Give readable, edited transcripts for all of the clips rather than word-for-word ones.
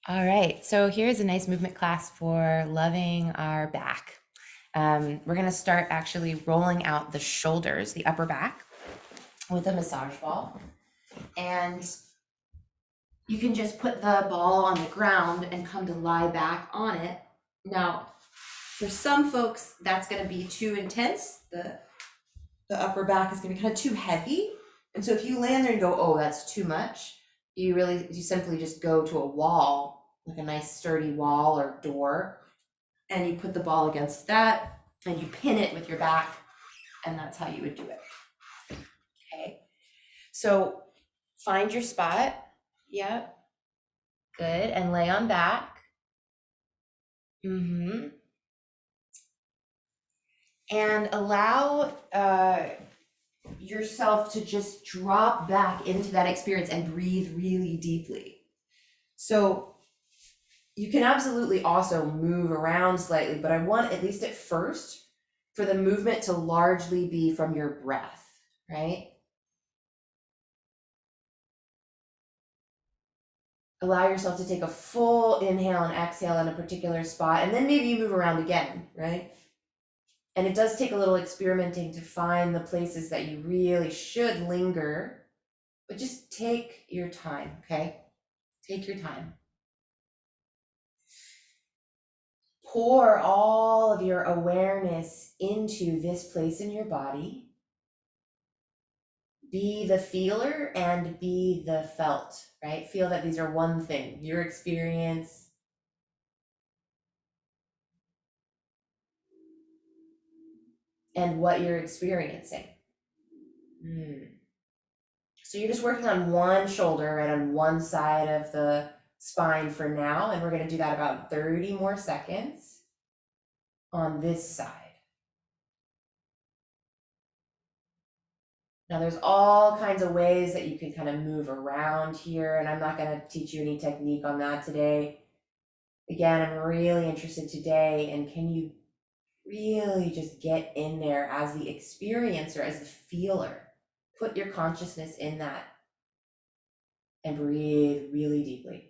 All right, so here's a nice movement class for loving our back. We're going to start actually rolling out the shoulders, the upper back, with a massage ball. And you can just put the ball on the ground and come to lie back on it. Now, for some folks, that's going to be too intense. The upper back is going to be kind of too heavy. And so if you land there and go, oh, that's too much, you simply just go to a wall, like a nice sturdy wall or door, and you put the ball against that and you pin it with your back, and that's how you would do it. Okay, so find your spot. Yep, good, and lay on back. And allow yourself to just drop back into that experience and breathe really deeply. So you can absolutely also move around slightly, but I want, at least at first, for the movement to largely be from your breath, right? Allow yourself to take a full inhale and exhale in a particular spot, and then maybe you move around again, right? And it does take a little experimenting to find the places that you really should linger, but just take your time, okay? Take your time. Pour all of your awareness into this place in your body. Be the feeler and be the felt, right? Feel that these are one thing, your experience and what you're experiencing. So you're just working on one shoulder and on one side of the spine for now, and we're going to do that about 30 more seconds on this side. Now there's all kinds of ways that you can kind of move around here, and I'm not going to teach you any technique on that today. Again, I'm really interested today in, can you really just get in there as the experiencer, as the feeler? Put your consciousness in that and breathe really deeply.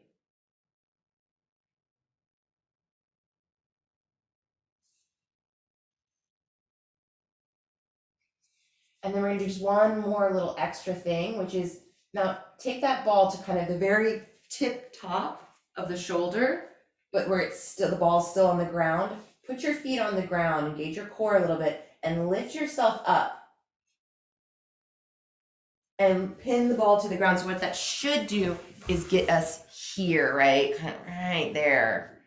And then we're gonna do just one more little extra thing, which is, now take that ball to kind of the very tip top of the shoulder, but where it's still, the ball's still on the ground. Put your feet on the ground, engage your core a little bit, and lift yourself up. And pin the ball to the ground. So what that should do is get us here, right? Kind of right there.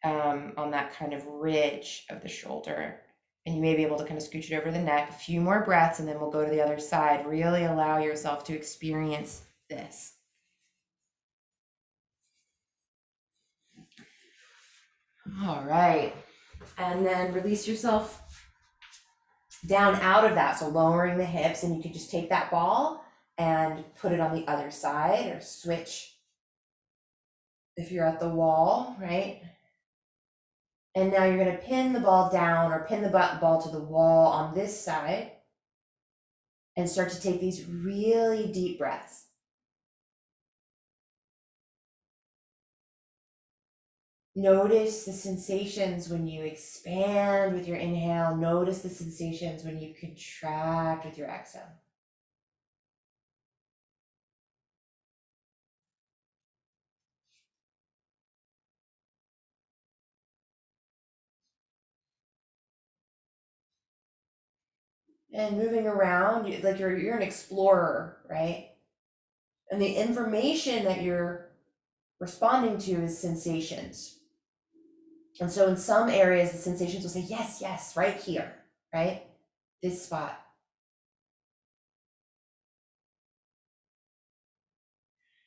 On that kind of ridge of the shoulder. And you may be able to kind of scooch it over the neck. A few more breaths, and then we'll go to the other side. Really allow yourself to experience this. All right. And then release yourself down out of that. So lowering the hips, and you can just take that ball and put it on the other side, or switch if you're at the wall, right? And now you're going to pin the ball down, or pin the ball to the wall on this side, and start to take these really deep breaths. Notice the sensations when you expand with your inhale. Notice the sensations when you contract with your exhale. And moving around, like you're an explorer, right? And the information that you're responding to is sensations. And so in some areas, the sensations will say, yes, yes, right here, right? This spot.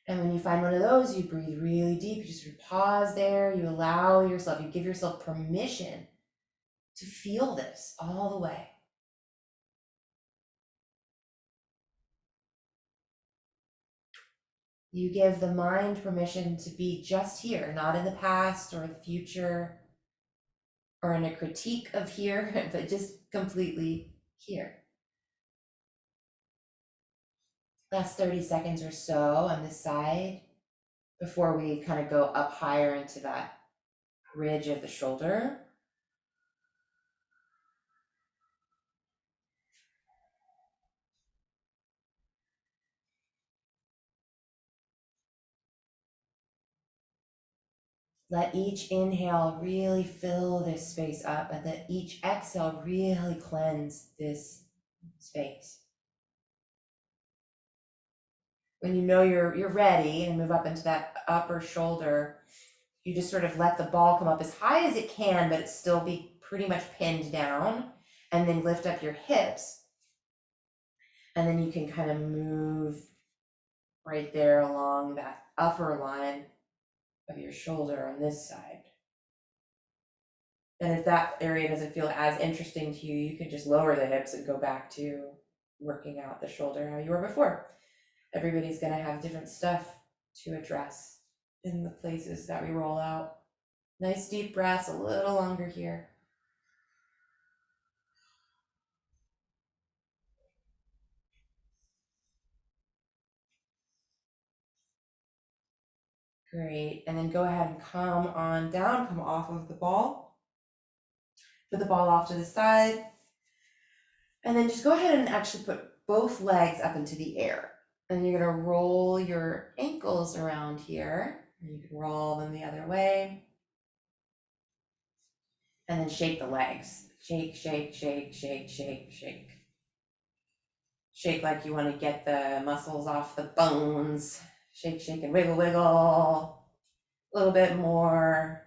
And when you find one of those, you breathe really deep. You just pause there. You allow yourself, you give yourself permission to feel this all the way. You give the mind permission to be just here, not in the past or the future or in a critique of here, but just completely here. Last 30 seconds or so on this side. before we kind of go up higher into that ridge of the shoulder. Let each inhale really fill this space up, and let each exhale really cleanse this space. When you know you're ready and move up into that upper shoulder, you just sort of let the ball come up as high as it can, but it still be pretty much pinned down, and then lift up your hips. And then you can kind of move right there along that upper line of your shoulder on this side. And if that area doesn't feel as interesting to you, you could just lower the hips and go back to working out the shoulder how you were before. Everybody's going to have different stuff to address in the places that we roll out. Nice deep breaths, a little longer here. Great. And then go ahead and come on down, come off of the ball. Put the ball off to the side. And then just go ahead and actually put both legs up into the air. And you're going to roll your ankles around here. You can roll them the other way. And then shake the legs. Shake, shake, shake, shake, shake, shake. Shake like you want to get the muscles off the bones. Shake, shake, and wiggle, wiggle. A little bit more.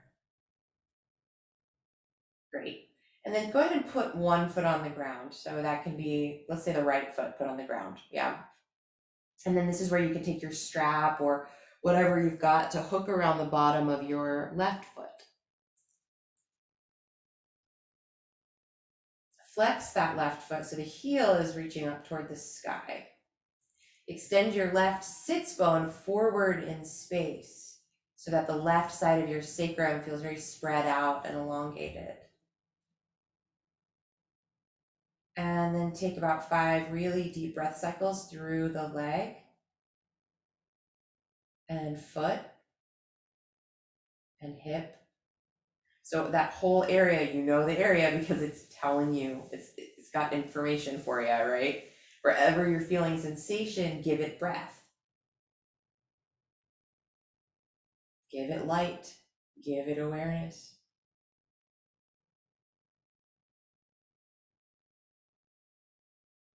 Great. And then go ahead and put one foot on the ground. So that can be, let's say the right foot put on the ground. Yeah. And then this is where you can take your strap or whatever you've got to hook around the bottom of your left foot. Flex that left foot so the heel is reaching up toward the sky. Extend your left sits bone forward in space so that the left side of your sacrum feels very spread out and elongated. And then take about 5 really deep breath cycles through the leg and foot and hip. So that whole area, you know the area because it's telling you, it's got information for you, right? Wherever you're feeling sensation, give it breath. Give it light. Give it awareness.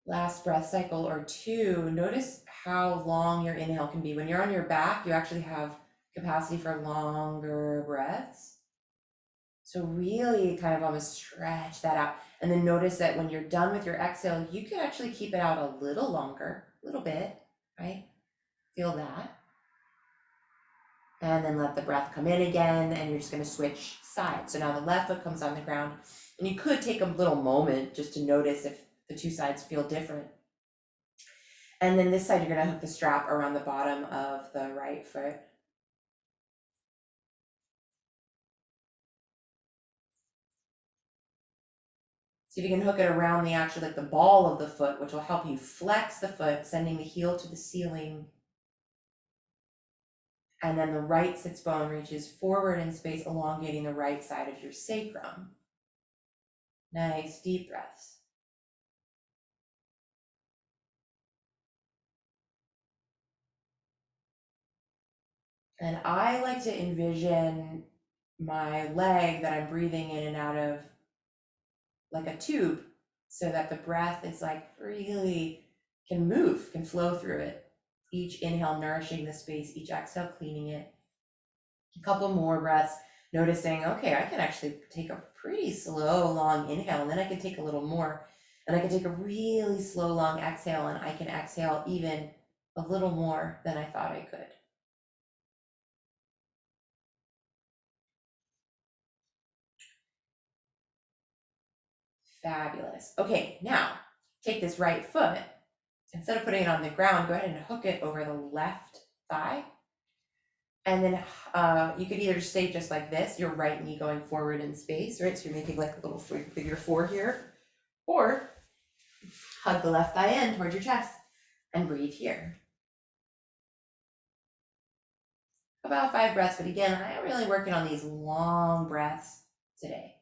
Last breath cycle or 2, notice how long your inhale can be. When you're on your back, you actually have capacity for longer breaths. So really kind of almost stretch that out. And then notice that when you're done with your exhale, you can actually keep it out a little longer, a little bit, right? Feel that. And then let the breath come in again, and you're just going to switch sides. So now the left foot comes on the ground, and you could take a little moment just to notice if the two sides feel different. And then this side, you're going to hook the strap around the bottom of the right foot. See if you can hook it around the actually like the ball of the foot, which will help you flex the foot, sending the heel to the ceiling. And then the right sits bone reaches forward in space, elongating the right side of your sacrum. Nice deep breaths. And I like to envision my leg that I'm breathing in and out of like a tube, so that the breath is like really can move, can flow through it. Each inhale nourishing the space, each exhale cleaning it. A couple more breaths, noticing, okay, I can actually take a pretty slow, long inhale, and then I can take a little more, and I can take a really slow, long exhale, and I can exhale even a little more than I thought I could. Fabulous. Okay, now take this right foot. Instead of putting it on the ground, go ahead and hook it over the left thigh. And then you could either stay just like this, your right knee going forward in space, right? So you're making like a little figure 4 here. Or hug the left thigh in towards your chest and breathe here. about 5 breaths, but again, I am really working on these long breaths today.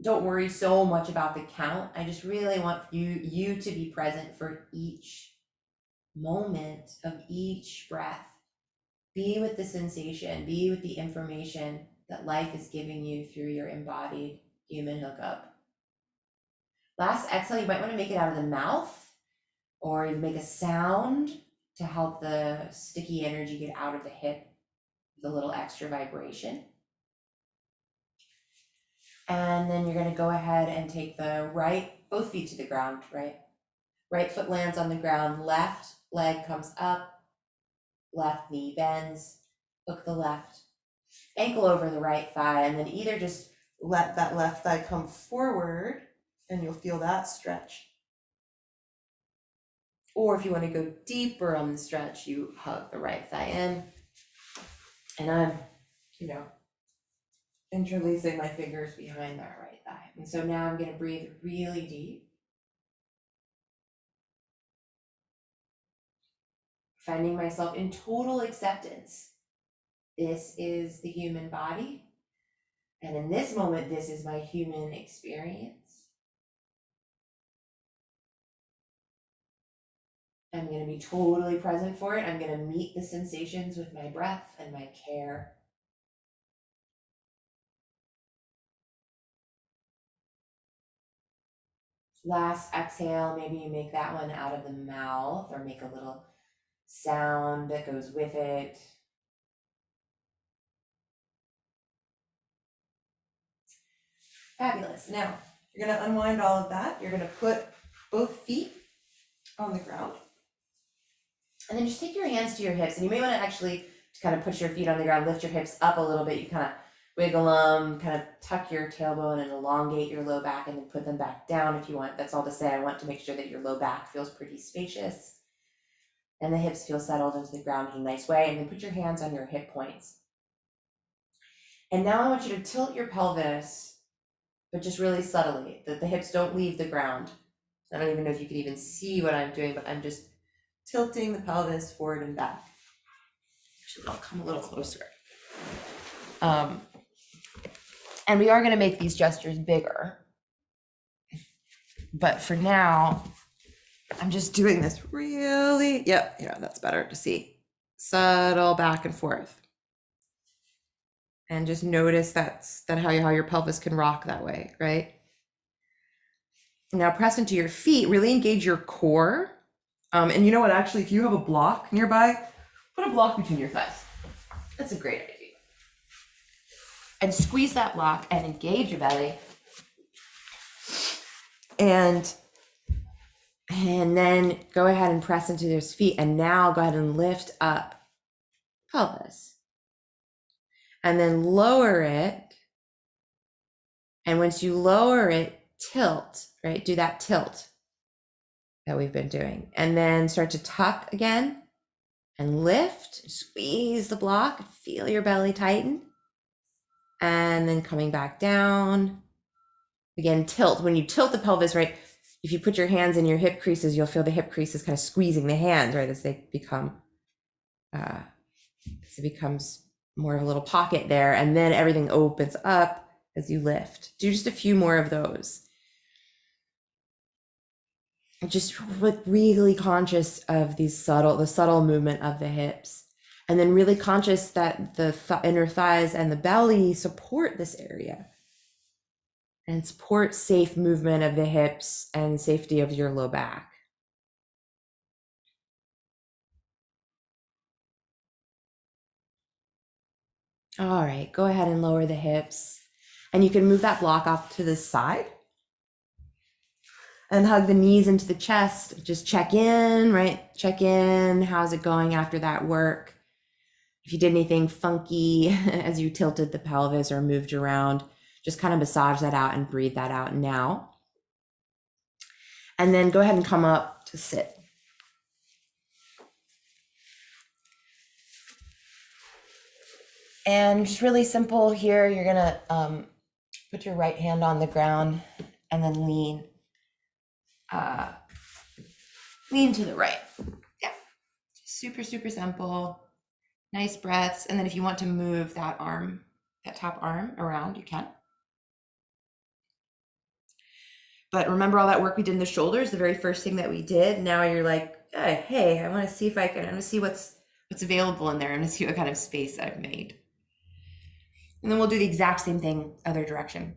Don't worry so much about the count. I just really want you to be present for each moment of each breath. Be with the sensation, be with the information that life is giving you through your embodied human hookup. Last exhale, you might want to make it out of the mouth, or you make a sound to help the sticky energy get out of the hip with a little extra vibration. And then you're going to go ahead and take the both feet to the ground, right? Right foot lands on the ground, left leg comes up, left knee bends, hook the left ankle over the right thigh, and then either just let that left thigh come forward and you'll feel that stretch. Or if you want to go deeper on the stretch, you hug the right thigh in. And I'm, interlacing my fingers behind that right thigh. And so now I'm going to breathe really deep. Finding myself in total acceptance. This is the human body. And in this moment, this is my human experience. I'm going to be totally present for it. I'm going to meet the sensations with my breath and my care. Last exhale, maybe you make that one out of the mouth or make a little sound that goes with it. Fabulous. Now, you're going to unwind all of that. You're going to put both feet on the ground. And then just take your hands to your hips. And you may want to actually kind of push your feet on the ground, lift your hips up a little bit. You kind of wiggle them, kind of tuck your tailbone and elongate your low back, and then put them back down if you want. That's all to say, I want to make sure that your low back feels pretty spacious and the hips feel settled into the ground in a nice way. And then put your hands on your hip points. And now I want you to tilt your pelvis, but just really subtly, that the hips don't leave the ground. I don't even know if you can even see what I'm doing, but I'm just tilting the pelvis forward and back. Actually, I'll come a little closer. And we are going to make these gestures bigger. But for now, I'm just doing this really, that's better to see. Subtle back and forth. And just notice that how your pelvis can rock that way, right? Now press into your feet, really engage your core. And you know what, actually, if you have a block nearby, put a block between your thighs. That's a great idea. And squeeze that block and engage your belly. And then go ahead and press into those feet. And now go ahead and lift up pelvis. And then lower it. And once you lower it, tilt, right? Do that tilt that we've been doing. And then start to tuck again and lift, squeeze the block, feel your belly tighten. And then coming back down. Again, tilt. When you tilt the pelvis, right? If you put your hands in your hip creases, you'll feel the hip creases kind of squeezing the hands, right? As they become, as it becomes more of a little pocket there. And then everything opens up as you lift. Do just a few more of those. Just really conscious of the subtle movement of the hips. And then really conscious that the inner thighs and the belly support this area. And support safe movement of the hips and safety of your low back. All right, go ahead and lower the hips. And you can move that block off to the side. And hug the knees into the chest. Just check in, right? Check in. How's it going after that work? If you did anything funky as you tilted the pelvis or moved around, just kind of massage that out and breathe that out now. And then go ahead and come up to sit. And just really simple here, you're gonna put your right hand on the ground and then lean to the right. Yeah, Super, super simple. Nice breaths. And then if you want to move that arm, that top arm around, you can. But remember all that work we did in the shoulders, the very first thing that we did. Now you're like, hey, I want to see if I want to see what's available in there. I'm going to see what kind of space I've made. And then we'll do the exact same thing, other direction.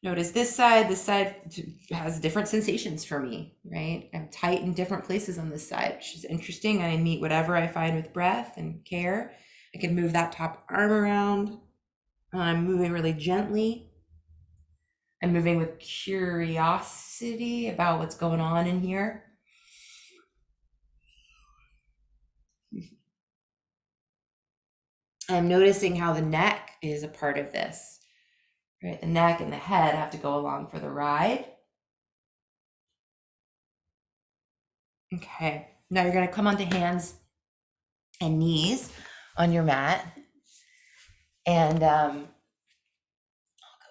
Notice this side has different sensations for me, right? I'm tight in different places on this side, which is interesting. I meet whatever I find with breath and care. I can move that top arm around. I'm moving really gently. I'm moving with curiosity about what's going on in here. I'm noticing how the neck is a part of this, right? The neck and the head have to go along for the ride. Okay, now you're gonna come onto hands and knees on your mat. And I'll go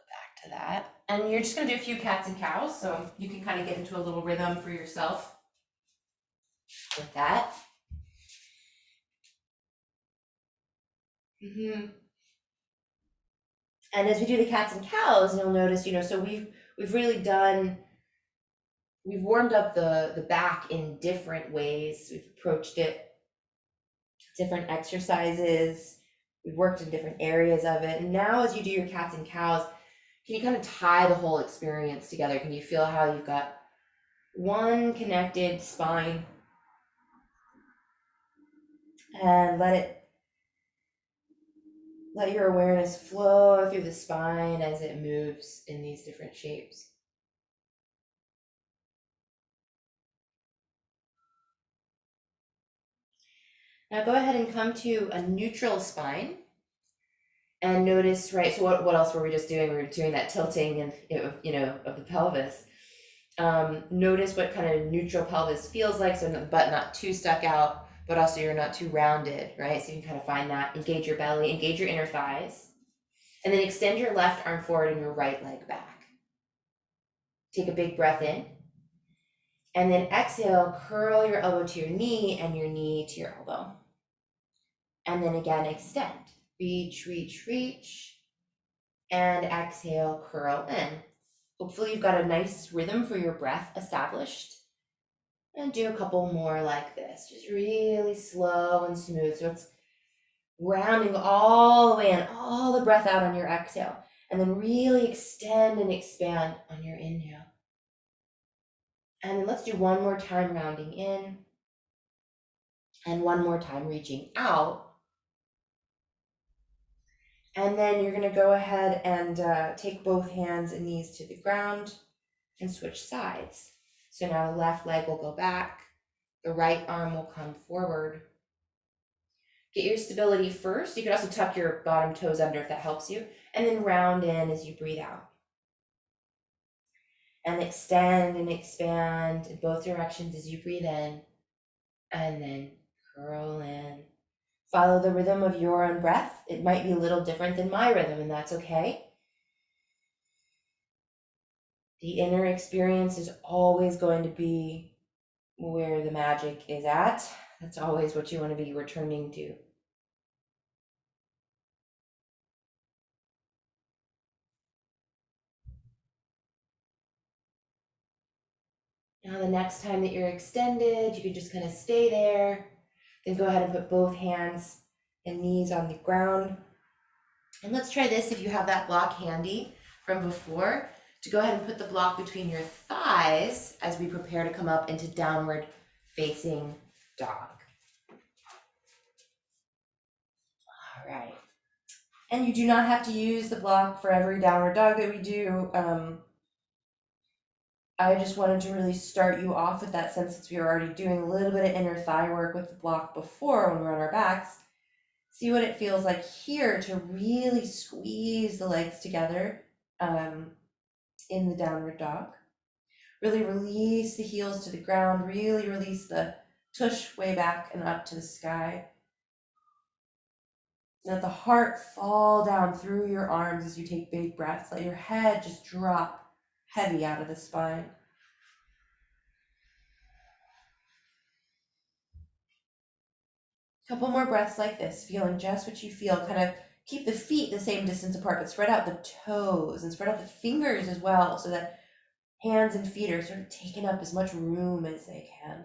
back to that. And you're just gonna do a few cats and cows, so you can kind of get into a little rhythm for yourself with that. And as we do the cats and cows, you'll notice, so we've really we've warmed up the back in different ways. We've approached it, different exercises. We've worked in different areas of it. And now as you do your cats and cows, can you kind of tie the whole experience together? Can you feel how you've got one connected spine, and let your awareness flow through the spine as it moves in these different shapes. Now go ahead and come to a neutral spine and notice, right, so what else were we just doing? We were doing that tilting and of the pelvis. Notice what kind of neutral pelvis feels like, so the butt not too stuck out, but also you're not too rounded, right? So you can kind of find that, engage your belly, engage your inner thighs, and then extend your left arm forward and your right leg back. Take a big breath in, and then exhale, curl your elbow to your knee and your knee to your elbow. And then again, extend, reach, reach, reach, and exhale, curl in. Hopefully you've got a nice rhythm for your breath established. And do a couple more like this, just really slow and smooth. So it's rounding all the way in, all the breath out on your exhale. And then really extend and expand on your inhale. And then let's do one more time rounding in. And one more time reaching out. And then you're going to go ahead and take both hands and knees to the ground and switch sides. So now the left leg will go back. The right arm will come forward. Get your stability first. You can also tuck your bottom toes under if that helps you. And then round in as you breathe out. And extend and expand in both directions as you breathe in. And then curl in. Follow the rhythm of your own breath. It might be a little different than my rhythm, and that's okay. The inner experience is always going to be where the magic is at. That's always what you want to be returning to. Now the next time that you're extended, you can just kind of stay there. Then go ahead and put both hands and knees on the ground. And let's try this if you have that block handy from before, to go ahead and put the block between your thighs as we prepare to come up into downward facing dog. All right. And you do not have to use the block for every downward dog that we do. I just wanted to really start you off with that sense, since we were already doing a little bit of inner thigh work with the block before when we're on our backs. See what it feels like here to really squeeze the legs together in the downward dog. Really release the heels to the ground, really release the tush way back and up to the sky. Let the heart fall down through your arms as you take big breaths. Let your head just drop heavy out of the spine. Couple more breaths like this, feeling just what you feel. Kind of keep the feet the same distance apart, but spread out the toes and spread out the fingers as well, so that hands and feet are sort of taking up as much room as they can.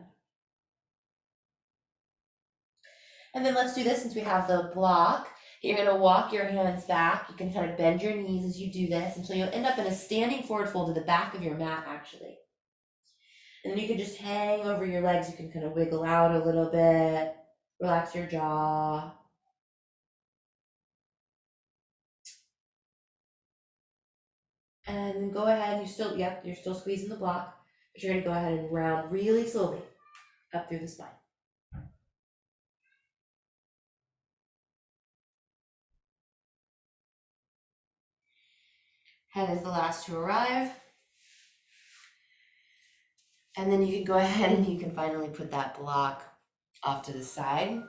And then let's do this since we have the block. You're going to walk your hands back. You can kind of bend your knees as you do this until you'll end up in a standing forward fold to the back of your mat, actually. And then you can just hang over your legs. You can kind of wiggle out a little bit, relax your jaw. And then go ahead, you're still squeezing the block, but you're going to go ahead and round really slowly up through the spine. Head is the last to arrive. And then you can go ahead and you can finally put that block off to the side.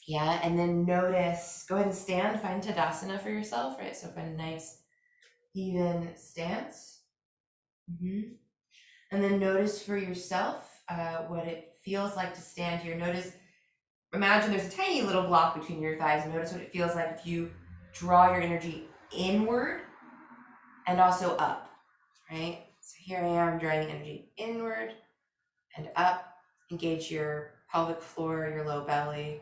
Yeah, and then notice, go ahead and stand, find Tadasana for yourself, right? So find a nice, even stance. And then notice for yourself what it feels like to stand here. Imagine there's a tiny little block between your thighs. Notice what it feels like if you draw your energy inward and also up, right? So here I am drawing energy inward and up. Engage your pelvic floor, your low belly.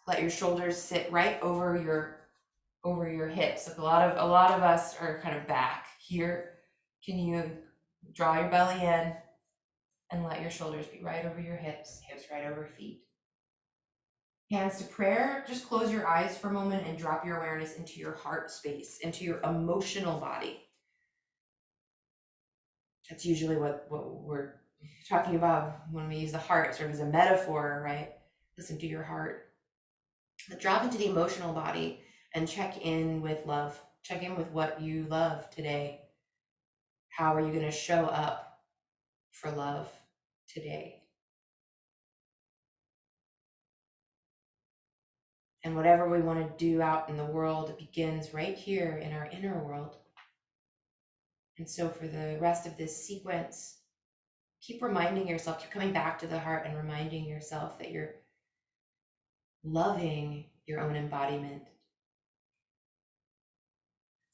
Let your shoulders sit right over your hips. Like a lot of us are kind of back. Here, can you draw your belly in and let your shoulders be right over your hips right over feet. Hands to prayer. Just close your eyes for a moment and drop your awareness into your heart space, into your emotional body. That's usually what we're talking about when we use the heart, sort of as a metaphor, right? Listen to your heart. But drop into the emotional body and check in with love. Check in with what you love today. How are you going to show up for love today? And whatever we want to do out in the world, it begins right here in our inner world. And so for the rest of this sequence, keep reminding yourself, keep coming back to the heart and reminding yourself that you're loving your own embodiment.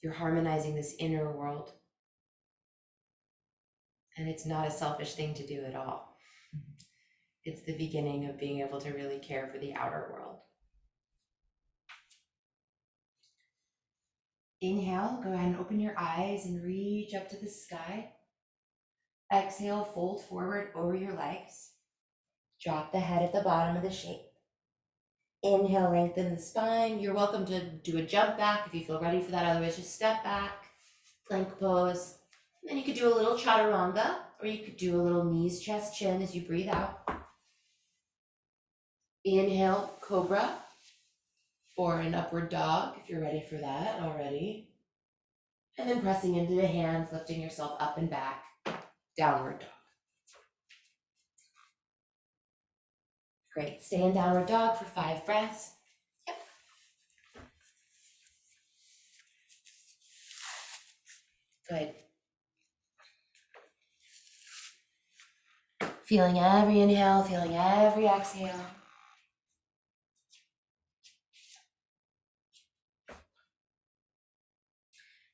You're harmonizing this inner world. And it's not a selfish thing to do at all. It's the beginning of being able to really care for the outer world. Inhale, go ahead and open your eyes and reach up to the sky. Exhale, fold forward over your legs. Drop the head at the bottom of the shape. Inhale, lengthen the spine. You're welcome to do a jump back if you feel ready for that. Otherwise, just step back, plank pose. And then you could do a little chaturanga, or you could do a little knees, chest, chin as you breathe out. Inhale, cobra, or an upward dog if you're ready for that already. And then pressing into the hands, lifting yourself up and back, downward dog. Great, stay in downward dog for 5 breaths. Yep. Good. Feeling every inhale, feeling every exhale.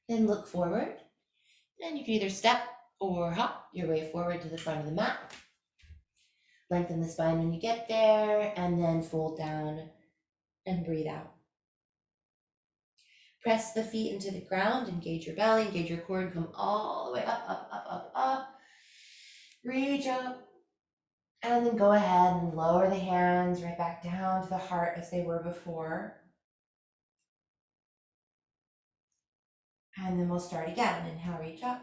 Then look forward, and you can either step or hop your way forward to the front of the mat. Lengthen the spine when you get there, and then fold down and breathe out. Press the feet into the ground, engage your belly, engage your core, and come all the way up, up, up, up, up. Reach up, and then go ahead and lower the hands right back down to the heart as they were before. And then we'll start again. Inhale, reach up.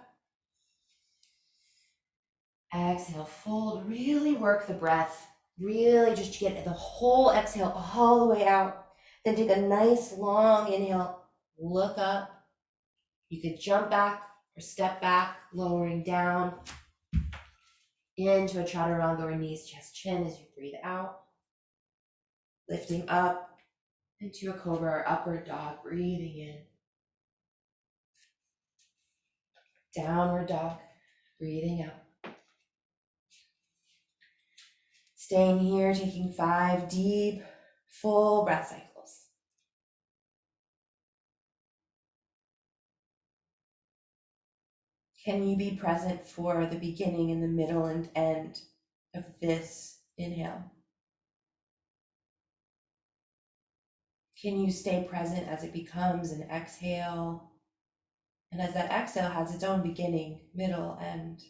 Exhale, fold. Really work the breath. Really just get the whole exhale all the way out. Then take a nice long inhale. Look up. You could jump back or step back, lowering down into a chaturanga or knees, chest, chin as you breathe out. Lifting up into a cobra or upward dog, breathing in. Downward dog, breathing out. Staying here, taking 5 deep, full breath cycles. Can you be present for the beginning and the middle and end of this inhale? Can you stay present as it becomes an exhale? And as that exhale has its own beginning, middle, end.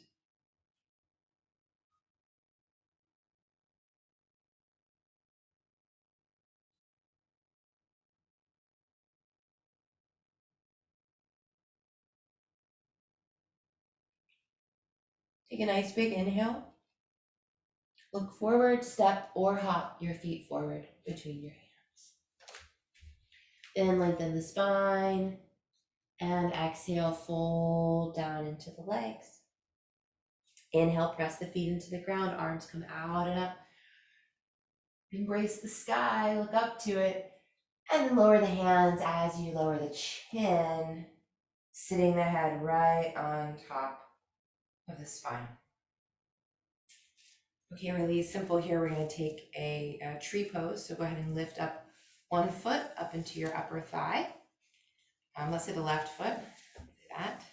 Take a nice big inhale. Look forward, step or hop your feet forward between your hands. Then lengthen the spine and exhale, fold down into the legs. Inhale, press the feet into the ground, arms come out and up. Embrace the sky, look up to it, and then lower the hands as you lower the chin, sitting the head right on top of the spine. Okay, really simple here. We're going to take a tree pose. So go ahead and lift up one foot up into your upper thigh. Let's say the left foot, do that.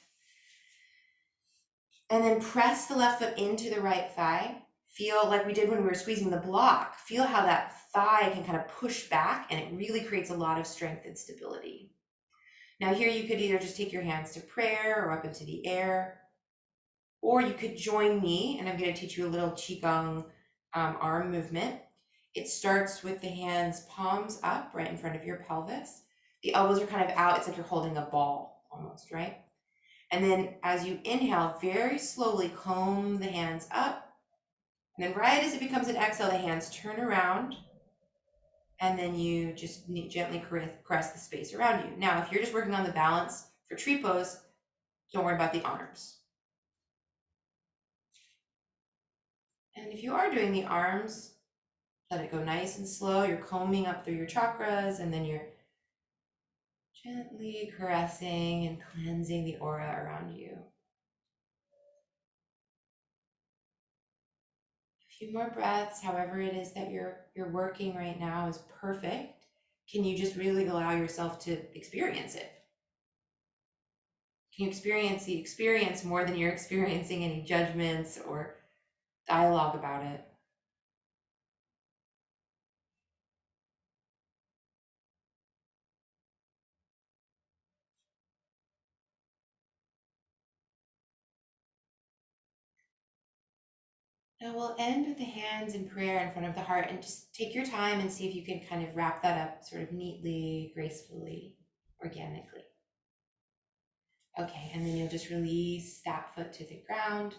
And then press the left foot into the right thigh. Feel like we did when we were squeezing the block. Feel how that thigh can kind of push back, and it really creates a lot of strength and stability. Now here you could either just take your hands to prayer or up into the air, or you could join me, and I'm going to teach you a little Qigong arm movement. It starts with the hands palms up right in front of your pelvis. The elbows are kind of out. It's like you're holding a ball almost, right? And then as you inhale, very slowly comb the hands up. And then right as it becomes an exhale, the hands turn around. And then you just gently caress the space around you. Now, if you're just working on the balance for tree pose, don't worry about the arms. And if you are doing the arms, let it go nice and slow. You're combing up through your chakras, and then you're gently caressing and cleansing the aura around you. A few more breaths, however it is that you're working right now is perfect. Can you just really allow yourself to experience it? Can you experience the experience more than you're experiencing any judgments or dialogue about it? Now we'll end with the hands in prayer in front of the heart, and just take your time and see if you can kind of wrap that up sort of neatly, gracefully, organically. Okay, and then you'll just release that foot to the ground.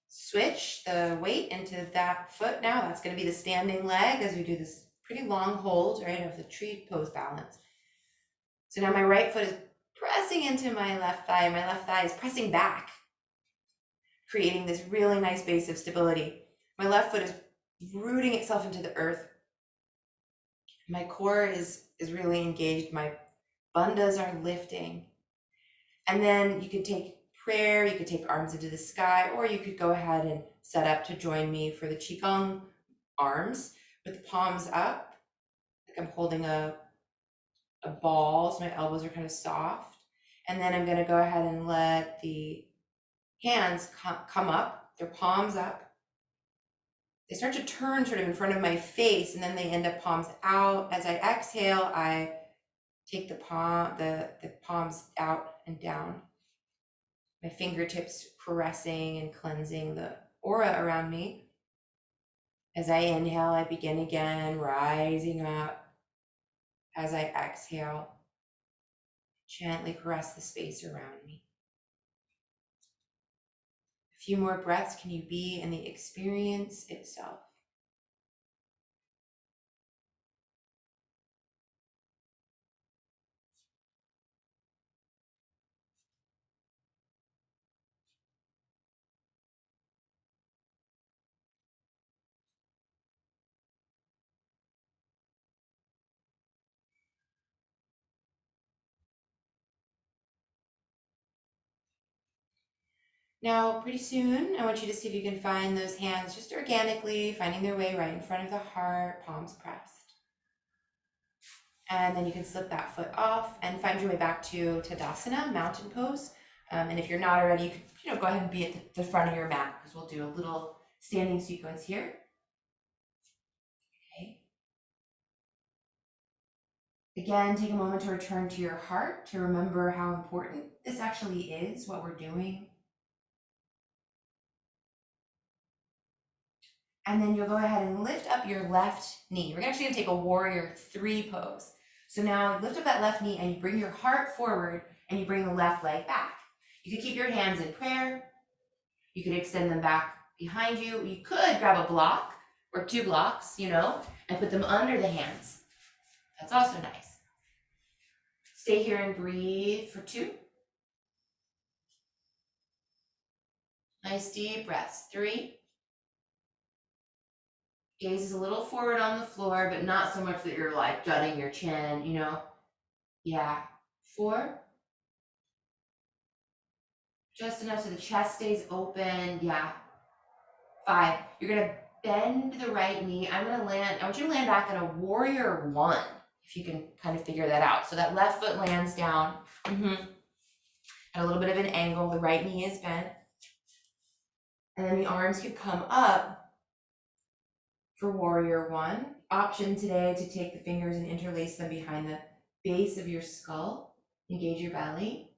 Switch the weight into that foot now. That's going to be the standing leg as we do this pretty long hold, right, of the tree pose balance. So now my right foot is pressing into my left thigh. My left thigh is pressing back, creating this really nice base of stability. My left foot is rooting itself into the earth. My core is really engaged. My bandhas are lifting. And then you could take prayer, you could take arms into the sky, or you could go ahead and set up to join me for the Qigong arms with the palms up, like I'm holding a ball, so my elbows are kind of soft. And then I'm going to go ahead and let the hands come up, their palms up. They start to turn sort of in front of my face, and then they end up palms out. As I exhale, I take the palms out and down. My fingertips caressing and cleansing the aura around me. As I inhale, I begin again, rising up. As I exhale, gently caress the space around me. A few more breaths. Can you be in the experience itself? Now, pretty soon, I want you to see if you can find those hands just organically, finding their way right in front of the heart, palms pressed. And then you can slip that foot off and find your way back to Tadasana, mountain pose. And if you're not already, you can go ahead and be at the front of your mat because we'll do a little standing sequence here. Okay. Again, take a moment to return to your heart, to remember how important this actually is, what we're doing. And then you'll go ahead and lift up your left knee. We're actually gonna take a warrior 3 pose. So now lift up that left knee and you bring your heart forward and you bring the left leg back. You could keep your hands in prayer. You could extend them back behind you. You could grab a block or 2 blocks, and put them under the hands. That's also nice. Stay here and breathe for 2. Nice deep breaths. 3. Gaze is a little forward on the floor, but not so much that you're like jutting your chin, Yeah. 4. Just enough so the chest stays open. Yeah. 5. You're gonna bend the right knee. I want you to land back at a warrior 1, if you can kind of figure that out. So that left foot lands down. At a little bit of an angle, the right knee is bent. And then the arms could come up for warrior 1. Option today to take the fingers and interlace them behind the base of your skull. Engage your belly.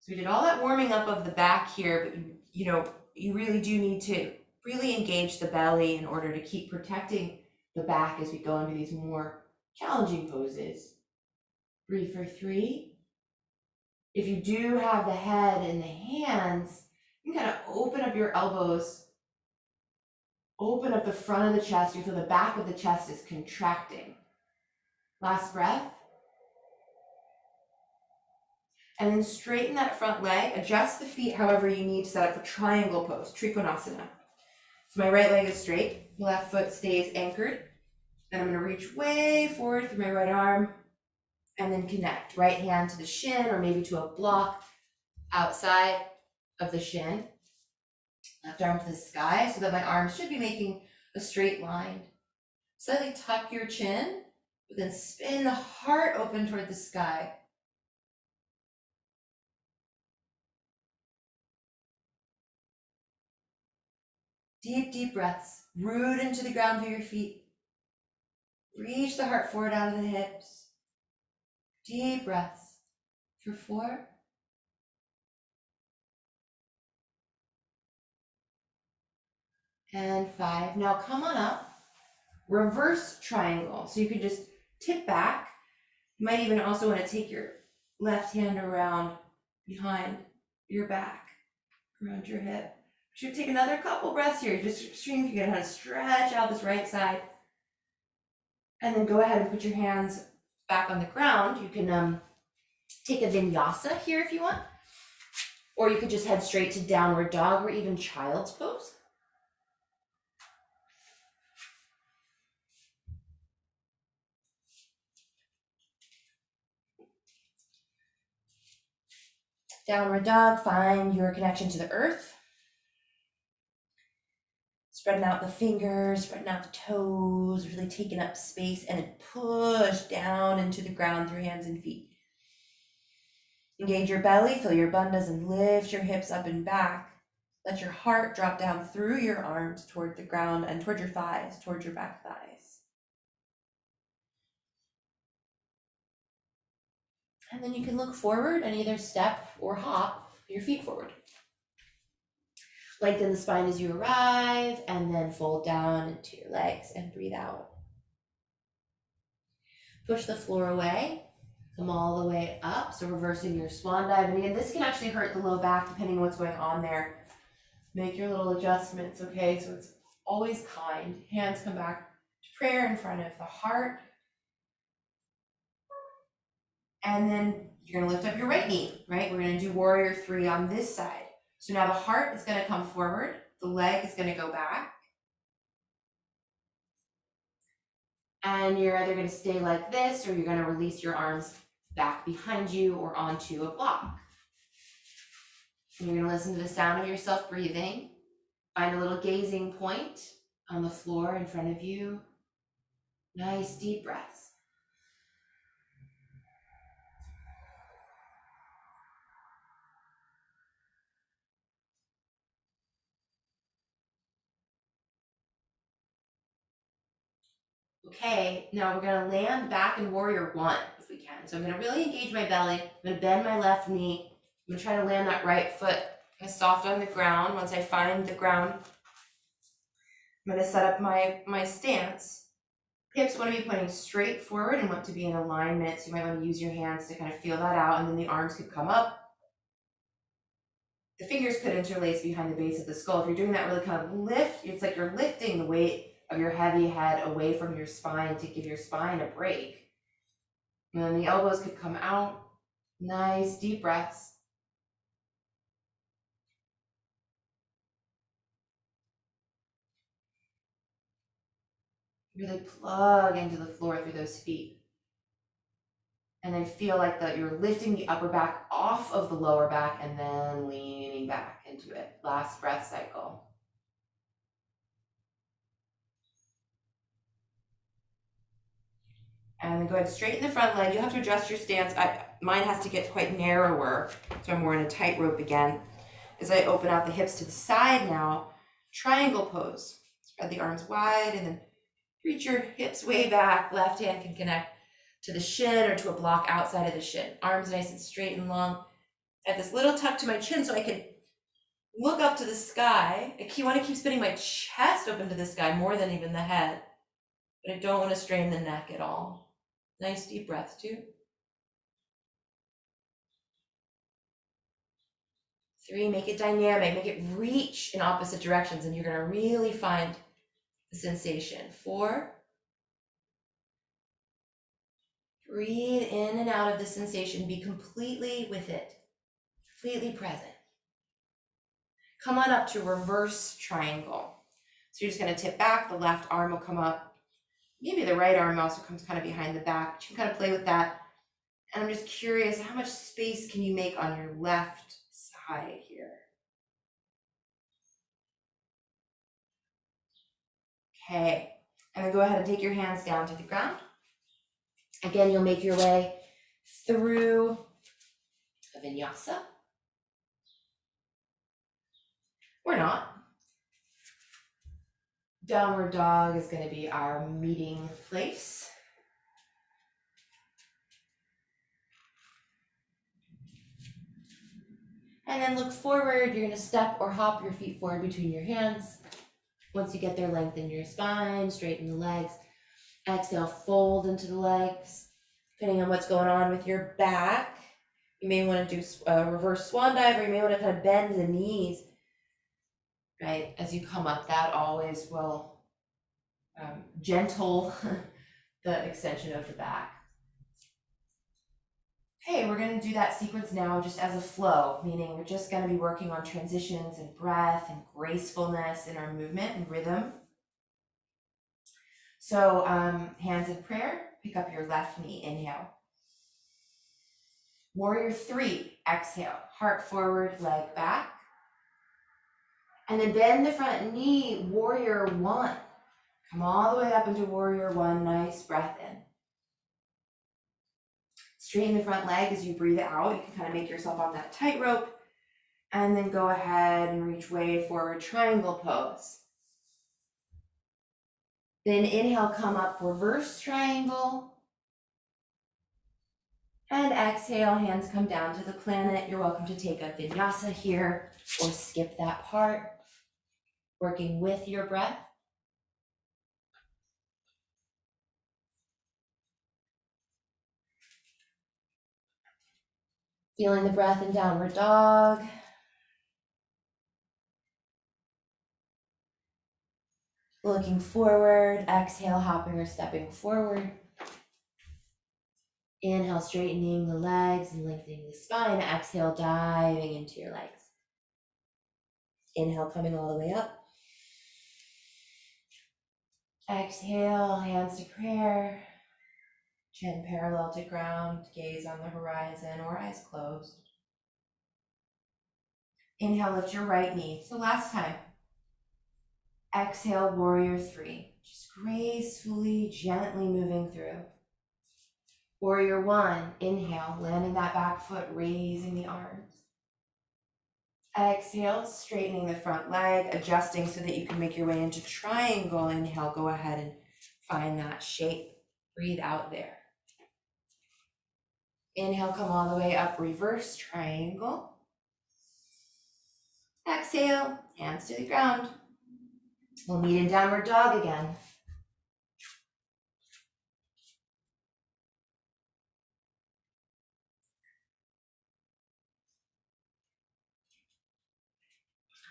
So we did all that warming up of the back here, but you really do need to really engage the belly in order to keep protecting the back as we go into these more challenging poses. Breathe for 3. If you do have the head and the hands, you can kind of open up your elbows, open up the front of the chest. You feel the back of the chest is contracting. Last breath. And then straighten that front leg, adjust the feet however you need to set up for triangle pose, Trikonasana. So my right leg is straight, left foot stays anchored. Then I'm gonna reach way forward through my right arm and then connect. Right hand to the shin or maybe to a block outside of the shin. Left arm to the sky so that my arms should be making a straight line. Slightly tuck your chin, but then spin the heart open toward the sky. Deep, deep breaths. Root into the ground through your feet. Reach the heart forward out of the hips. Deep breaths for 4. And 5. Now come on up. Reverse triangle. So you could just tip back. You might even also want to take your left hand around behind your back, around your hip. Should take another couple breaths here. Just seeing if you can kind of stretch out this right side. And then go ahead and put your hands back on the ground. You can take a vinyasa here if you want. Or you could just head straight to downward dog or even child's pose. Downward dog, find your connection to the earth. Spreading out the fingers, spreading out the toes, really taking up space and then push down into the ground through hands and feet. Engage your belly, fill your bandhas and lift your hips up and back. Let your heart drop down through your arms toward the ground and toward your thighs, toward your back thighs. And then you can look forward and either step or hop your feet forward. Lengthen the spine as you arrive and then fold down into your legs and breathe out. Push the floor away, come all the way up. So reversing your swan dive. And again, this can actually hurt the low back depending on what's going on there. Make your little adjustments, okay? So it's always kind. Hands come back to prayer in front of the heart. And then you're gonna lift up your right knee, right? We're gonna do warrior 3 on this side. So now the heart is gonna come forward, the leg is gonna go back. And you're either gonna stay like this or you're gonna release your arms back behind you or onto a block. And you're gonna listen to the sound of yourself breathing. Find a little gazing point on the floor in front of you. Nice deep breaths. Okay, now we're gonna land back in warrior one if we can. So I'm gonna really engage my belly. I'm gonna bend my left knee. I'm gonna try to land that right foot kind of soft on the ground. Once I find the ground, I'm gonna set up my stance. Hips want to be pointing straight forward and want to be in alignment. So you might want to use your hands to kind of feel that out. And then the arms could come up. The fingers could interlace behind the base of the skull. If you're doing that really kind of lift, it's like you're lifting the weight of your heavy head away from your spine to give your spine a break. And then the elbows could come out. Nice deep breaths. Really plug into the floor through those feet. And then feel like you're lifting the upper back off of the lower back and then leaning back into it. Last breath cycle. And then go ahead, straighten the front leg. You have to adjust your stance. Mine has to get quite narrower, so I'm more in a tightrope again. As I open out the hips to the side now, triangle pose. Spread the arms wide and then reach your hips way back. Left hand can connect to the shin or to a block outside of the shin. Arms nice and straight and long. I have this little tuck to my chin so I can look up to the sky. I want to keep spinning my chest open to the sky more than even the head, but I don't want to strain the neck at all. Nice deep breath too. 3, make it dynamic, make it reach in opposite directions, and you're gonna really find the sensation. 4, breathe in and out of the sensation, be completely with it, completely present. Come on up to reverse triangle. So you're just gonna tip back, the left arm will come up. Maybe the right arm also comes kind of behind the back, but you can kind of play with that. And I'm just curious, how much space can you make on your left side here? Okay, and then go ahead and take your hands down to the ground. Again, you'll make your way through a vinyasa. Or not. Downward dog is going to be our meeting place. And then look forward. You're going to step or hop your feet forward between your hands. Once you get there, lengthen your spine, straighten the legs. Exhale, fold into the legs. Depending on what's going on with your back, you may want to do a reverse swan dive, or you may want to kind of bend the knees, right? As you come up, that always will gentle the extension of the back. Okay, we're going to do that sequence now just as a flow, meaning we're just going to be working on transitions and breath and gracefulness in our movement and rhythm. So hands in prayer, pick up your left knee, inhale. Warrior 3, exhale, heart forward, leg back. And then bend the front knee, warrior 1. Come all the way up into warrior 1, nice breath in. Straighten the front leg as you breathe out. You can kind of make yourself on that tightrope. And then go ahead and reach way forward, triangle pose. Then inhale, come up, reverse triangle. And exhale, hands come down to the planet. You're welcome to take a vinyasa here or skip that part. Working with your breath. Feeling the breath in downward dog. Looking forward, exhale, hopping or stepping forward. Inhale, straightening the legs and lengthening the spine. Exhale, diving into your legs. Inhale, coming all the way up. Exhale, hands to prayer. Chin parallel to ground, gaze on the horizon or eyes closed. Inhale, lift your right knee. So last time. Exhale, warrior three. Just gracefully, gently moving through. Warrior one, inhale, landing that back foot, raising the arms. Exhale, straightening the front leg, adjusting so that you can make your way into triangle. Inhale, go ahead and find that shape. Breathe out there. Inhale, come all the way up, reverse triangle. Exhale, hands to the ground. We'll meet in downward dog again.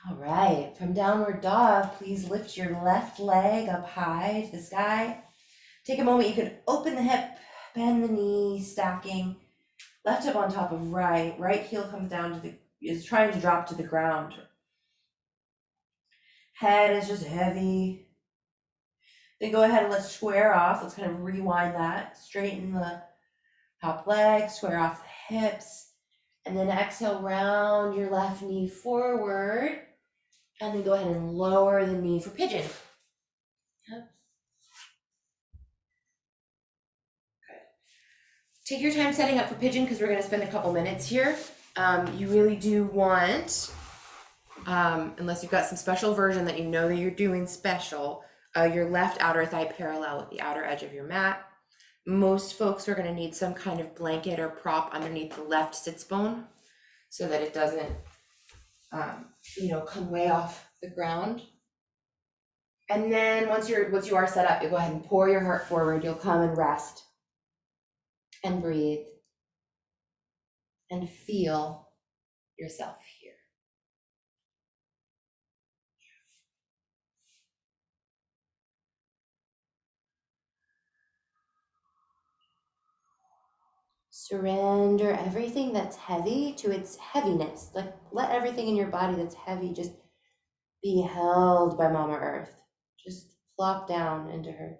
All right, from downward dog, please lift your left leg up high to the sky. Take a moment, you can open the hip, bend the knee, stacking. Left hip on top of right. Right heel comes down to is trying to drop to the ground. Head is just heavy. Then go ahead and let's square off. Let's kind of rewind that. Straighten the top leg, square off the hips. And then exhale, round your left knee forward. And then go ahead and lower the knee for pigeon. Yep. Take your time setting up for pigeon because we're going to spend a couple minutes here. You really do want, unless you've got some special version that you know that you're doing special, your left outer thigh parallel with the outer edge of your mat. Most folks are going to need some kind of blanket or prop underneath the left sits bone so that it doesn't, come way off the ground. And then once you are set up, you go ahead and pour your heart forward. You'll come and rest and breathe and feel yourself here. Surrender everything that's heavy to its heaviness. Like, let everything in your body that's heavy just be held by Mama Earth. Just plop down into her.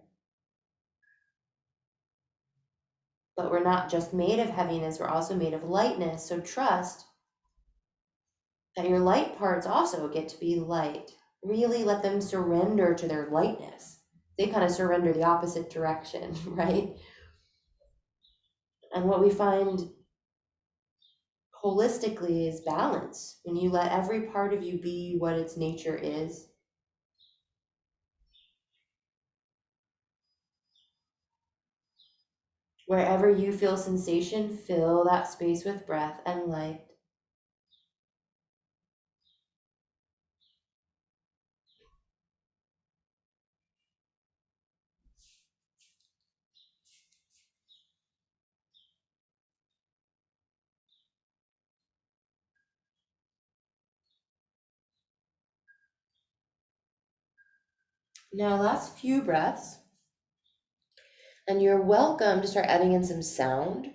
But we're not just made of heaviness, we're also made of lightness. So trust that your light parts also get to be light. Really let them surrender to their lightness. They kind of surrender the opposite direction, right? And what we find holistically is balance. When you let every part of you be what its nature is. Wherever you feel sensation, fill that space with breath and light. Now, last few breaths. And you're welcome to start adding in some sound.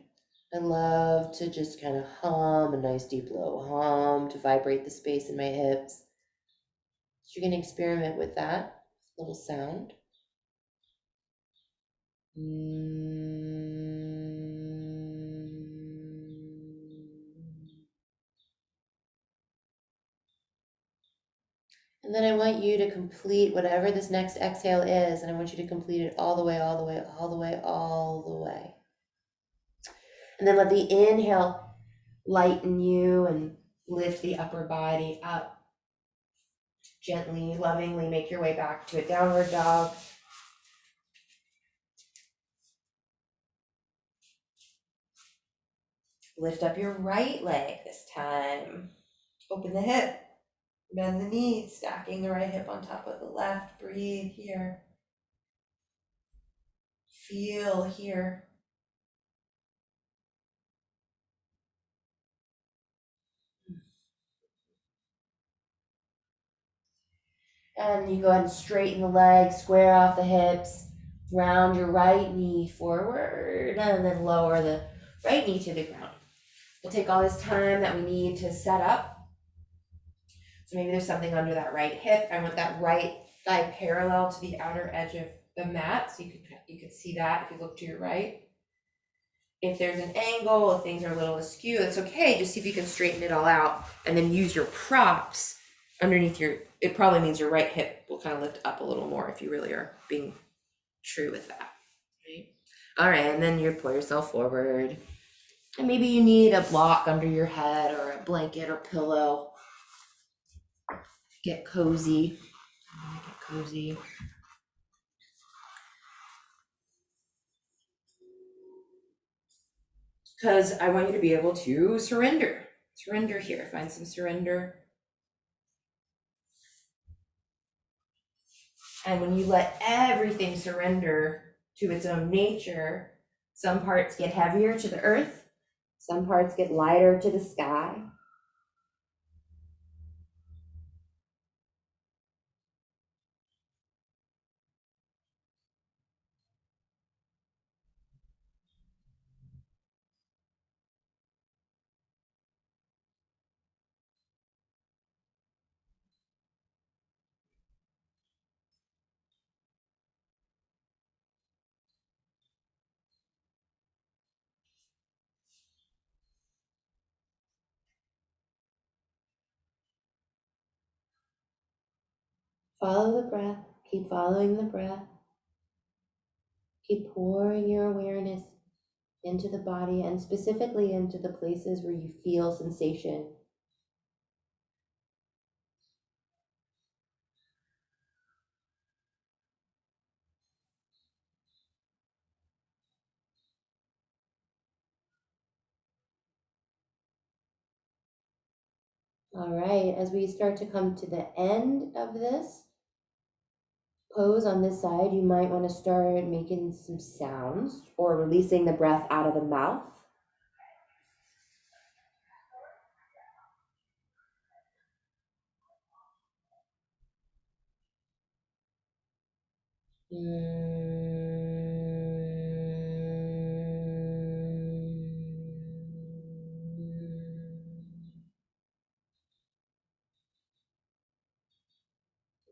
I love to just kind of hum a nice deep low hum to vibrate the space in my hips. So you're going to experiment with that little sound. And then I want you to complete whatever this next exhale is, and I want you to complete it all the way, all the way, all the way, all the way. And then let the inhale lighten you and lift the upper body up. Gently, lovingly make your way back to a downward dog. Lift up your right leg this time. Open the hip. Bend the knee, stacking the right hip on top of the left. Breathe here. Feel here. And you go ahead and straighten the legs, square off the hips, round your right knee forward, and then lower the right knee to the ground. We'll take all this time that we need to set up. So maybe there's something under that right hip. I want that right thigh parallel to the outer edge of the mat. So you could see that if you look to your right. If there's an angle, if things are a little askew, it's okay. Just see if you can straighten it all out and then use your props underneath it probably means your right hip will kind of lift up a little more if you really are being true with that, right? All right, and then you pull yourself forward. And maybe you need a block under your head or a blanket or pillow. Get cozy. Get cozy. Because I want you to be able to surrender. Surrender here. Find some surrender. And when you let everything surrender to its own nature, some parts get heavier to the earth, some parts get lighter to the sky. Follow the breath. Keep following the breath. Keep pouring your awareness into the body and specifically into the places where you feel sensation. All right, as we start to come to the end of this pose on this side, you might want to start making some sounds or releasing the breath out of the mouth.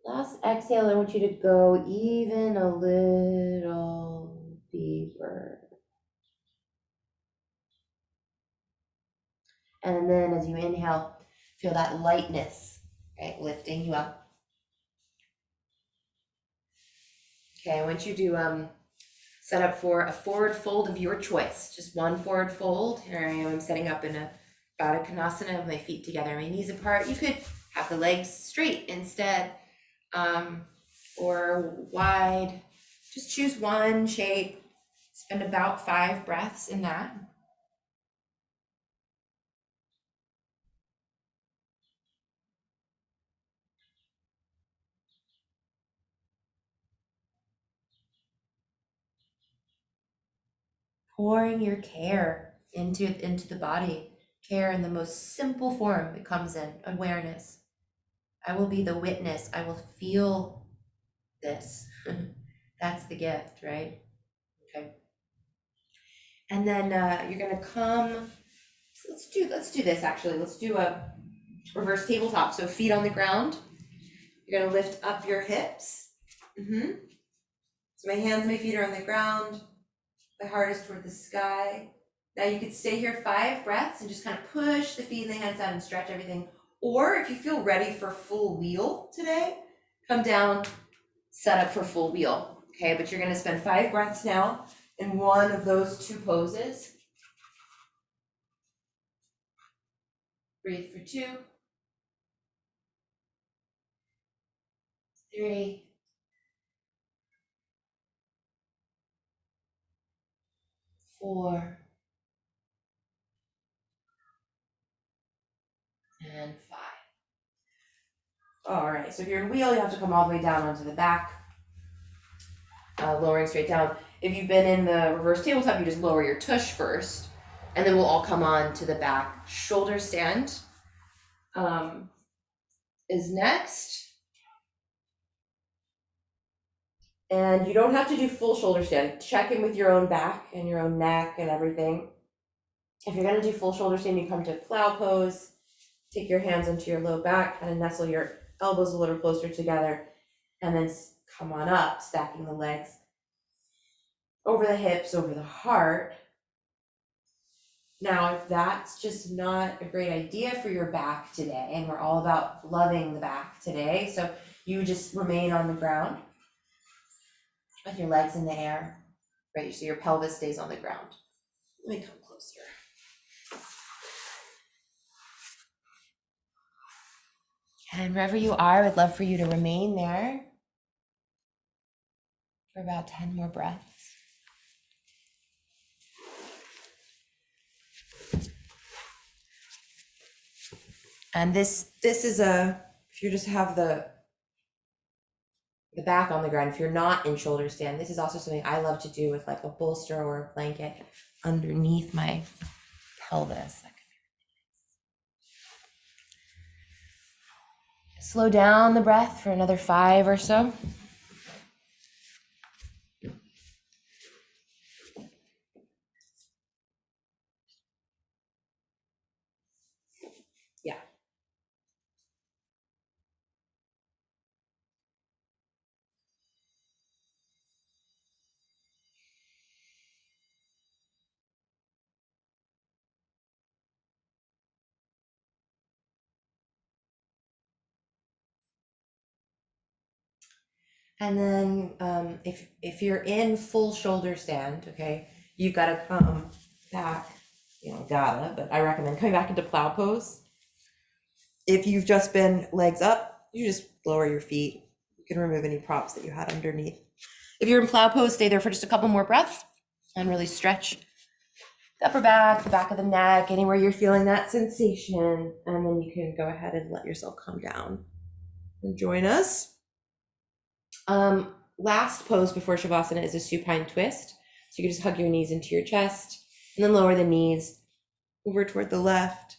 Last exhale, I want you to go even a little deeper. And then as you inhale, feel that lightness, right, lifting you up. Okay, I want you to set up for a forward fold of your choice. Just one forward fold. Here I am, I'm setting up in a Tadasana with my feet together, my knees apart. You could have the legs straight instead, or wide. Just choose one shape. Spend about 5 breaths in that. Pouring your care into the body. Care in the most simple form it comes in, awareness. I will be the witness. I will feel this. That's the gift, right? Okay. And then you're gonna come. Let's do this actually. Let's do a reverse tabletop. So feet on the ground. You're gonna lift up your hips. So my hands and my feet are on the ground. My heart is toward the sky. Now you could stay here 5 breaths and just kind of push the feet and the hands out and stretch everything. Or if you feel ready for full wheel today, come down, set up for full wheel. Okay, but you're gonna spend 5 breaths now in one of those 2 poses. Breathe for 2, 3, 4, and 5. All right, so if you're in wheel, you have to come all the way down onto the back, lowering straight down. If you've been in the reverse tabletop, you just lower your tush first, and then we'll all come on to the back. Shoulder stand is next. And you don't have to do full shoulder stand. Check in with your own back and your own neck and everything. If you're gonna do full shoulder stand, you come to Plow Pose. Take your hands into your low back and nestle your elbows a little closer together. And then come on up, stacking the legs over the hips, over the heart. Now, if that's just not a great idea for your back today, and we're all about loving the back today, so you just remain on the ground with your legs in the air, right? So your pelvis stays on the ground. Let me come closer. And wherever you are, I'd love for you to remain there for about 10 more breaths. And this is if you just have the back on the ground, if you're not in shoulder stand, this is also something I love to do with like a bolster or a blanket underneath my pelvis. Slow down the breath for another 5 or so. Yeah. And then if you're in full shoulder stand, okay, you've got to come back, but I recommend coming back into plow pose. If you've just been legs up, you just lower your feet. You can remove any props that you had underneath. If you're in plow pose, stay there for just a couple more breaths and really stretch the upper back, the back of the neck, anywhere you're feeling that sensation. And then you can go ahead and let yourself come down and join us. Last pose before Shavasana is a supine twist. So you can just hug your knees into your chest and then lower the knees over toward the left.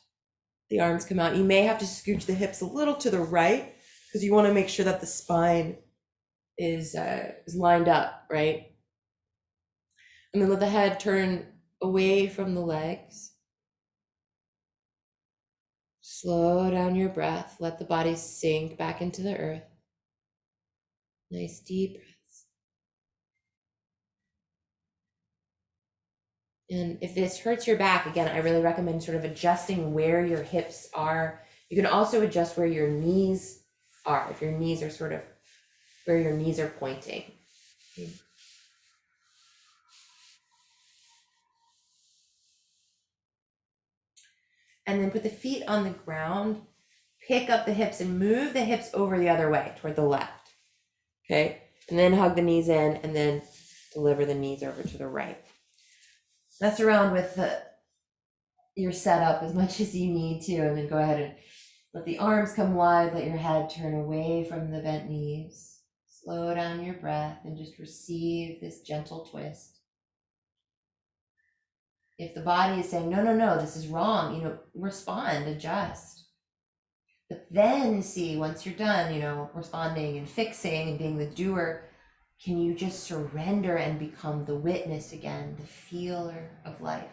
The arms come out. You may have to scooch the hips a little to the right because you want to make sure that the spine is lined up, right? And then let the head turn away from the legs. Slow down your breath. Let the body sink back into the earth. Nice deep breaths. And if this hurts your back, again, I really recommend sort of adjusting where your hips are. You can also adjust where your knees are, if your knees are sort of where your knees are pointing. Okay. And then put the feet on the ground, pick up the hips and move the hips over the other way toward the left. Okay. And then hug the knees in and then deliver the knees over to the right. Mess around with your setup as much as you need to, and then go ahead and let the arms come wide, let your head turn away from the bent knees. Slow down your breath and just receive this gentle twist. If the body is saying, no, this is wrong, respond, adjust. But then see, once you're done, responding and fixing and being the doer, can you just surrender and become the witness again, the feeler of life?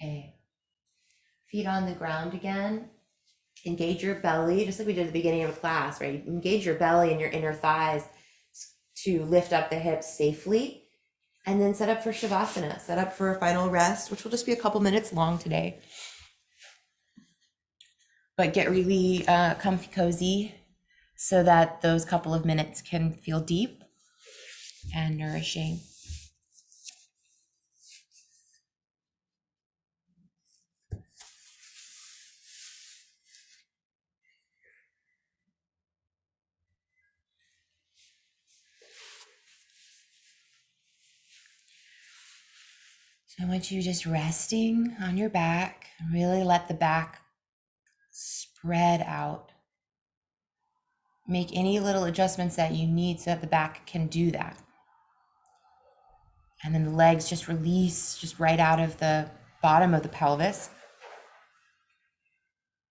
Okay. Feet on the ground again. Engage your belly, just like we did at the beginning of a class, right? Engage your belly and your inner thighs to lift up the hips safely. And then set up for Shavasana, set up for a final rest, which will just be a couple minutes long today. But get really comfy, cozy, so that those couple of minutes can feel deep and nourishing. So I want you just resting on your back, really let the back spread out. Make any little adjustments that you need so that the back can do that. And then the legs just release just right out of the bottom of the pelvis.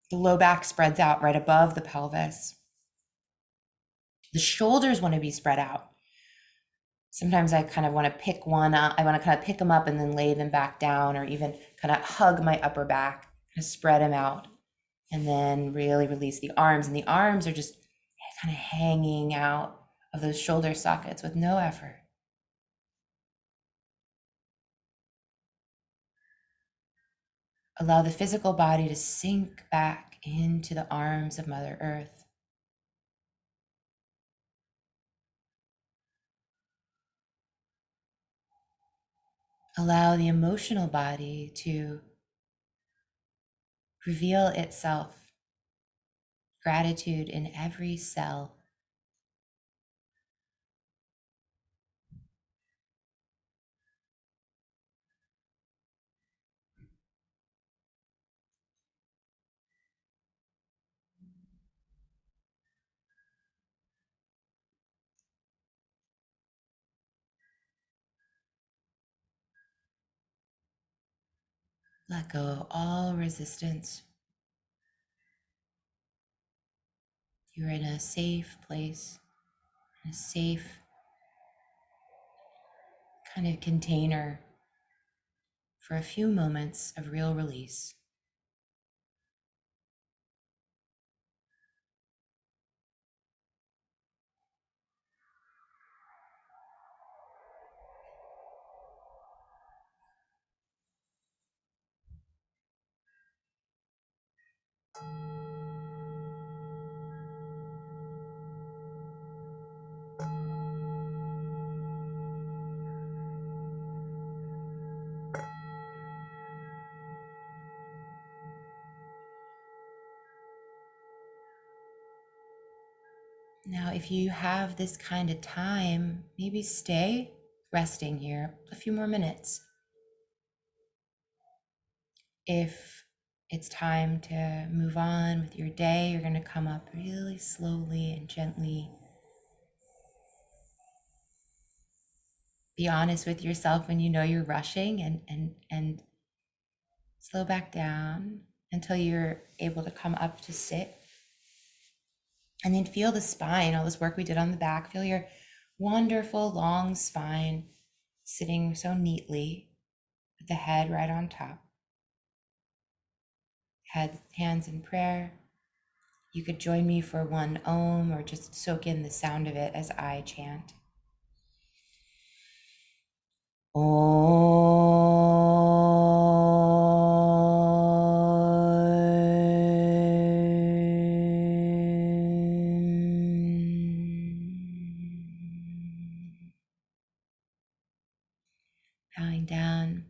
The low back spreads out right above the pelvis. The shoulders want to be spread out. Sometimes I kind of want to pick one up. I want to kind of pick them up and then lay them back down, or even kind of hug my upper back, kind of spread them out, and then really release the arms. And the arms are just kind of hanging out of those shoulder sockets with no effort. Allow the physical body to sink back into the arms of Mother Earth. Allow the emotional body to reveal itself, gratitude in every cell. Let go of all resistance. You're in a safe place, in a safe kind of container for a few moments of real release. Now, if you have this kind of time, maybe stay resting here a few more minutes. If it's time to move on with your day, you're going to come up really slowly and gently. Be honest with yourself when you know you're rushing, and slow back down until you're able to come up to sit. And then feel the spine, all this work we did on the back. Feel your wonderful long spine sitting so neatly with the head right on top. Head, hands in prayer. You could join me for one Om or just soak in the sound of it as I chant. Bowing down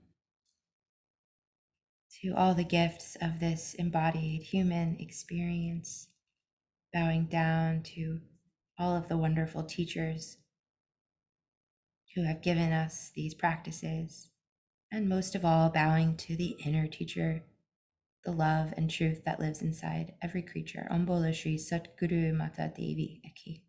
to all the gifts of this embodied human experience, bowing down to all of the wonderful teachers who have given us these practices, and most of all, bowing to the inner teacher, the love and truth that lives inside every creature. Om Bolo Shri Satguru Mata Devi Aki.